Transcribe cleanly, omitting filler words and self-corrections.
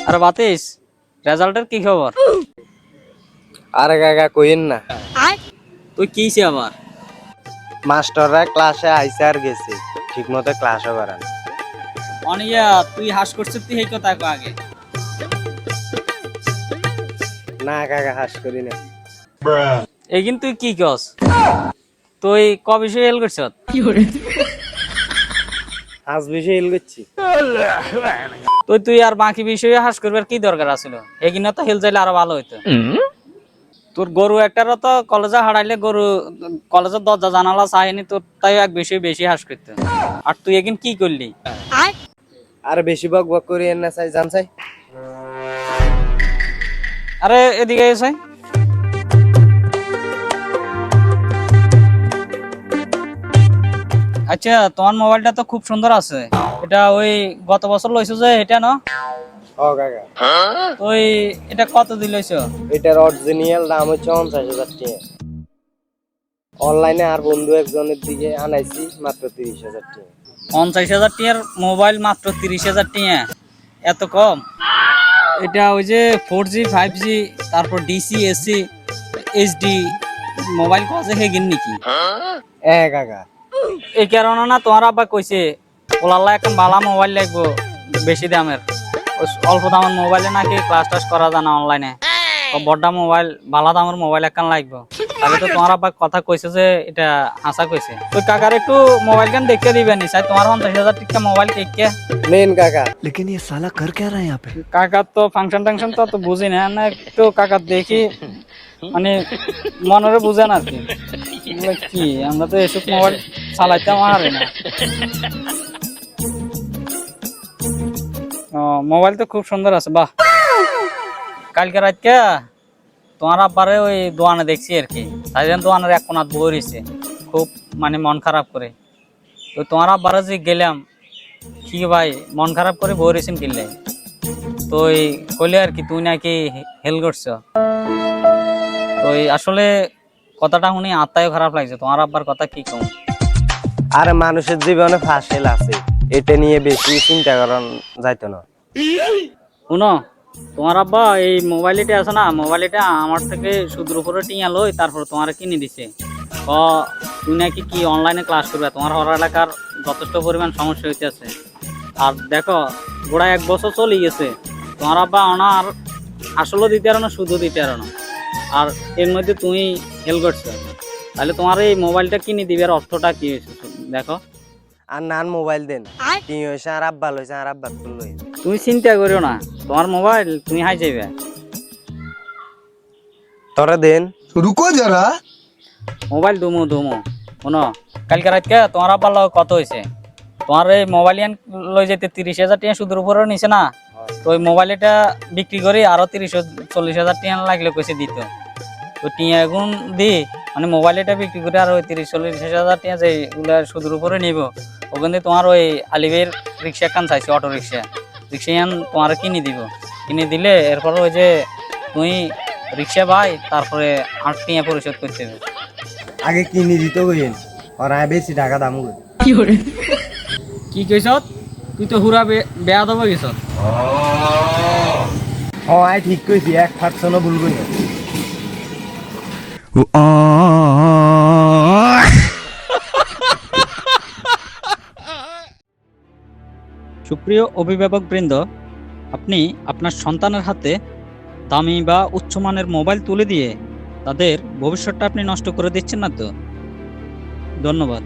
আরে বাতিস, রেজাল্টের কি খবর? আরে কাকা কইেন না, তুই কিছে আবার? মাস্টাররা ক্লাসে আইসে আর গেছে, ঠিক মতো ক্লাসও করান। অনিয়া তুই হাস করছিস তুই এই কথা কো আগে। না কাকা হাস করি না। এই কিন্তু তুই কি কস? তুই ক বিষয়ে হেল করছ? হাস বিষয় এল করছি। তুই আর বাকি বিষয়ে হাস করবার কি দরকার আছিল? এগিনা তো হেল যাইলে আরো ভালো হইতো। তোর গরু একটারও তো কলেজে হারাইলে গরু কলেজের দরজা জানালা চাইনি, তোর তাই এক বিষয় বেশি হাস করতে। আর তুই এগিন কি করলি? আর বেশি বক বক করি না চাই জান চাই। আরে এদিকে এসে আচ্ছা, তোমার মোবাইলটা তো খুব সুন্দর আছে। এটা ওই গত বছর লইছো যে, এটা না? ও কাকা, ওই এটা কত দিল লইছো? এটার অরিজিনাল দাম হচ্ছে 50,000 টাকা। অনলাইনে আর বন্ধু একজনের দিকে আনাইছি মাত্র 30,000 টাকা। 50,000 টাকার মোবাইল মাত্র 30,000 টাকা? এত কম? এটা ওই যে 4G 5G তারপর DC AC HD মোবাইল কছে হেগিন নাকি? কাকা এই কারণে না তোমার আব্বা কইছে ওলাল্লা একটা ভালো মোবাইল লাগবো, বেশি দামের। অল্প দামের মোবাইলে নাকি ক্লাস টাস করা যায় না অনলাইনে। বড়টা মোবাইল ভালো দামের মোবাইল একখান লাগবো। তাহলে তো তোমার আব্বা কথা কইছে যে এটা হাসা কইছে। তো কাকার একটু মোবাইল গান দেখতে দিবেন চাই তোমার 50,000 টাকা মোবাইল কে নেন কাকা। लेकिन ये साला कर क्या रहा है यहाँ पे? কাকার তো ফাংশন টাংশন তো বুঝি না, না একটু কাকার দেখি মানে মନରେ বুঝে না আর কি। এগুলো কি, আমরা তো এসব মোবাইল চালাইতে পারি না। ও মোবাইল তো খুব সুন্দর আছে, বাহ। কালকে রাতকে তোমার আব্বারে ওই দোয়ানে দেখছি আর কি, তাই জন্য দোয়ানের এক কোনাত বই রয়েছে, খুব মানে মন খারাপ করে। তো তোমার আব্বারে যে গেলাম, কি ভাই মন খারাপ করে বই রয়েছেন কিনলে, তো ওই কইলে আর কি তুই নাকি হেল করছ। তো আসলে কথাটা শুনি আত্মায় খারাপ লাগছে, তোমার আব্বার কথা কি কম। আর মানুষের জীবনে ফাঁসেল আছে, এটা নিয়ে বেশি চিন্তা করান যাইতো না। শুনো, তোমার আব্বা এই মোবাইলটা আছে না, মোবাইলটা আমার থেকে সুদের উপরে টিয়া লই তারপর তোমার কিনে দিছে। তুই নাকি কি অনলাইনে ক্লাস করবে, তোমার হর এলাকার যথেষ্ট পরিমাণ সমস্যা হইতেছে। আর দেখো গোড়া 1 বছর চলে গেছে, তোমার আব্বা আর আসলে দিতে পারো না, সুদও দিতে পারো না। আর এর মধ্যে তুমি হেল করছো, তাহলে তোমার এই মোবাইলটা কিনে দিবার অর্থটা কি হয়েছে দেখো। আর নান মোবাইল দেন, কি হয়েছে আর আব্বা লইছে আর আব্বা লই। তুমি চিন্তা করিও না, তোমার মোবাইল তুমি হাই যাইবে। তোরা দেন। रुको जरा। মোবাইল দুমো শোনো, কালকে রাতকে তোমার আব্বার লগে কত হয়েছে, তোমার এই মোবাইল লই যেতে 30,000 টাকা সুদের উপরে নিছে না। তো ওই মোবাইলটা বিক্রি করে আরো 30-40,000 টাকা লাগলে কইছে দিত। তো টিয়া এখন দি মানে মোবাইলটা বিক্রি করে আর ওই 30-40,000 টাকা যেগুলো সুদের উপরে নিব, ওখানে তোমার ওই আলিবের রিক্সা কান চাইছে, অটো রিক্সা তোমার কিনে দিব। কিনে দিলে এরপর ওই যে তুমি রিক্সা ভাই তারপরে 8 টাকা পরিশোধ করতে হবে। আগে কিনে দিত কইেন, আর বেশি টাকা দাম কই। কি কইছ? তুই তো হুরা বেয়া দেবো গেছ। ও আই ঠিক কইছি, 1% ভুল কই না। সুপ্রিয় অভিভাবক বৃন্দ, আপনি আপনার সন্তানের হাতে দামি বা উচ্চমানের মোবাইল তুলে দিয়ে তাদের ভবিষ্যৎটা আপনি নষ্ট করে দিচ্ছেন না তো? ধন্যবাদ।